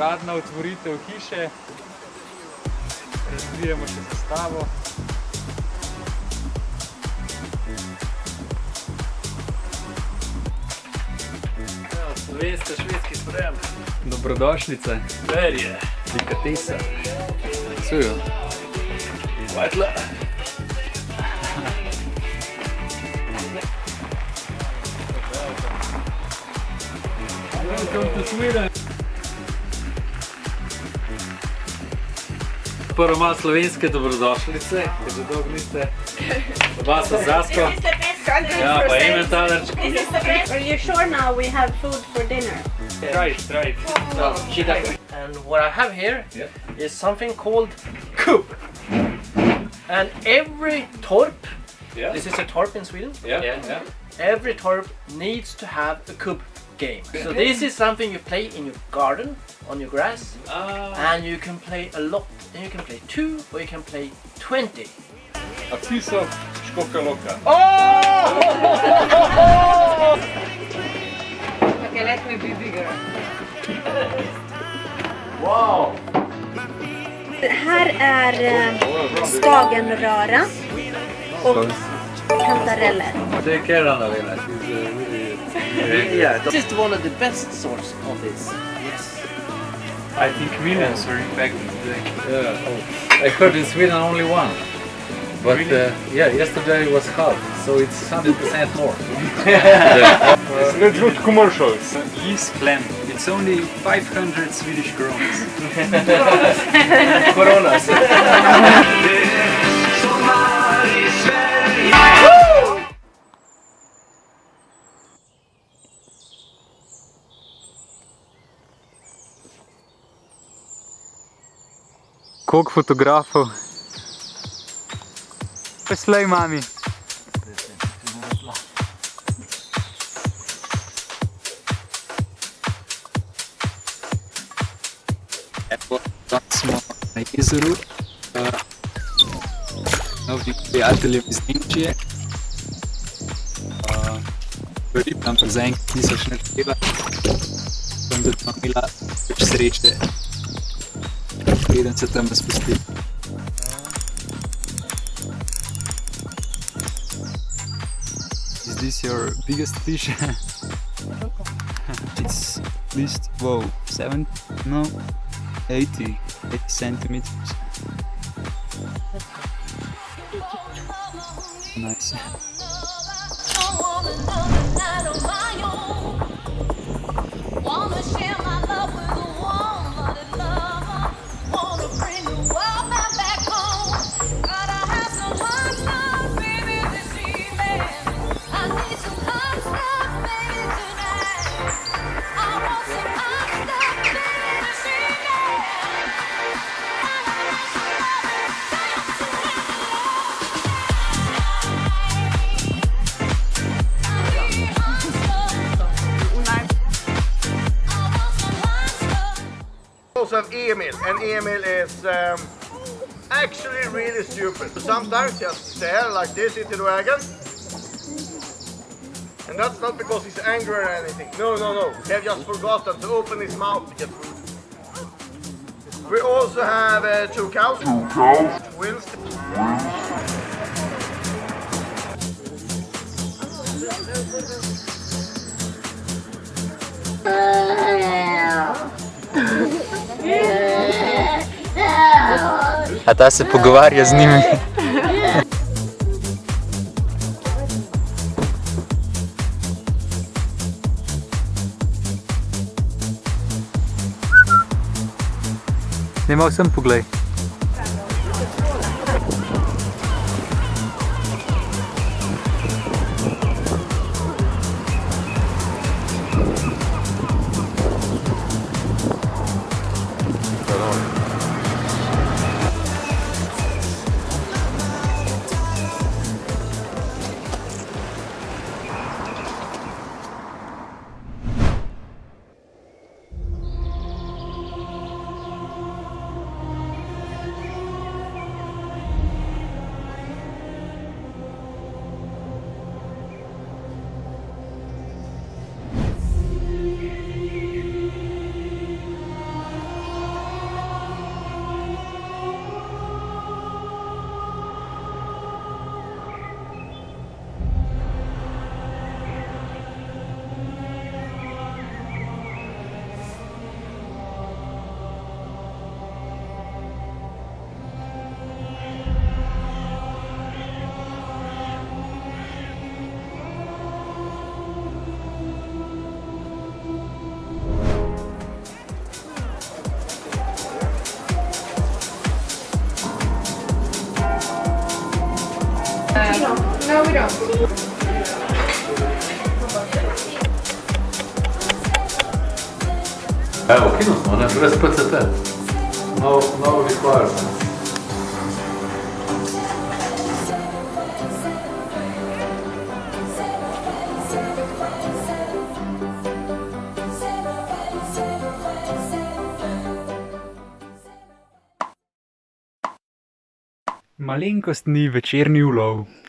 uradna otvoritev hiše. Razvijemo še sestavo. Slovenska švedski sprejem. Dobrodošlice. Verje. Delikatesa. Sujo. Vajtla. Welcome to Sweden. Prvo malo slovenske dobrodošlice, ker že dolgo niste. Oba so zasko. Ja, pa ime talerčko. Are you sure now we have food for dinner? Try it. And what I have here is something called kubb. And every torp, this is a torp in Sweden, every torp needs to have a kubb game. So this is something you play in your garden, on your grass, and you can play a lot. And you can play 2 or you can play 20. A piece of 𝗟𝗢𝗦𝗧𝗢𝗩. Okay, let me be bigger. Wow! Här är skagenröra och kantareller. Take care, Anna-Lena. This is one of the best sorts of this. Yes. I think millions were infected today. I heard in Sweden only one. But yesterday was half, so it's 100% more. Let's go to commercials. 𝗟𝗢𝗦𝗧𝗢𝗩. It's only 500 Swedish crowns. Coronas. Koliko fotografov? Slej, mami. Evo, danes smo na jezeru. Novim prijateljem iz Nemčije. Rib nam pa zaenkrat niso še naredila. Vendar smo imela več sreče, preden se tam spusti. Is this your biggest fish? It's at least, 80 centimeters. Nice. Of 𝗟𝗢𝗦𝗧𝗢𝗩, and 𝗟𝗢𝗦 is actually really stupid. Sometimes just stare like this into the wagon, and that's not because he's angry or anything. No. He have just forgotten to open his mouth to get food. We also have 2 cows. Twins. A ta se pogovarja z njimi. Nema vsem poglej. No, we don't. Evo, kino smo, ne? Brez PCT. No requirements. Malenkostni večerni ulov.